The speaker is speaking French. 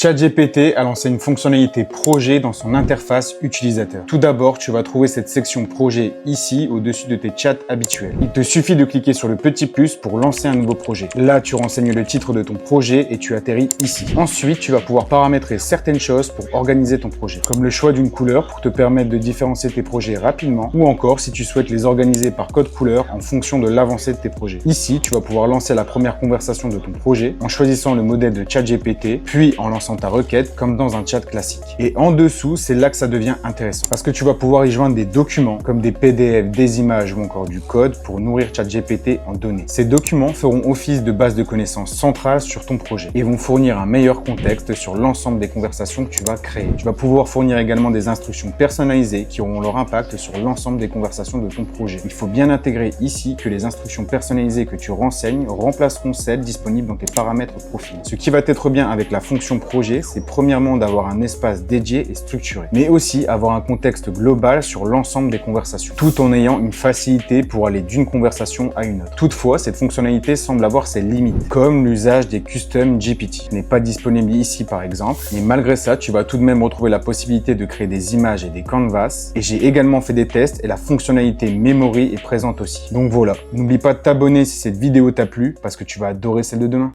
ChatGPT a lancé une fonctionnalité projet dans son interface utilisateur. Tout d'abord, tu vas trouver cette section projet ici au-dessus de tes chats habituels. Il te suffit de cliquer sur le petit plus pour lancer un nouveau projet. Là, tu renseignes le titre de ton projet et tu atterris ici. Ensuite, tu vas pouvoir paramétrer certaines choses pour organiser ton projet, comme le choix d'une couleur pour te permettre de différencier tes projets rapidement, ou encore si tu souhaites les organiser par code couleur en fonction de l'avancée de tes projets. Ici, tu vas pouvoir lancer la première conversation de ton projet en choisissant le modèle de ChatGPT, puis en lançant ta requête comme dans un chat classique. Et en dessous, c'est là que ça devient intéressant parce que tu vas pouvoir y joindre des documents comme des PDF, des images ou encore du code pour nourrir ChatGPT en données. Ces documents feront office de base de connaissances centrale sur ton projet et vont fournir un meilleur contexte sur l'ensemble des conversations que tu vas créer. Tu vas pouvoir fournir également des instructions personnalisées qui auront leur impact sur l'ensemble des conversations de ton projet. Il faut bien intégrer ici que les instructions personnalisées que tu renseignes remplaceront celles disponibles dans tes paramètres profil. Ce qui va être bien avec la fonction projet, c'est premièrement d'avoir un espace dédié et structuré, mais aussi avoir un contexte global sur l'ensemble des conversations, tout en ayant une facilité pour aller d'une conversation à une autre. Toutefois, cette fonctionnalité semble avoir ses limites, comme l'usage des custom GPT, qui n'est pas disponible ici par exemple, mais malgré ça, tu vas tout de même retrouver la possibilité de créer des images et des canvas, et j'ai également fait des tests et la fonctionnalité memory est présente aussi. Donc voilà, n'oublie pas de t'abonner si cette vidéo t'a plu, parce que tu vas adorer celle de demain.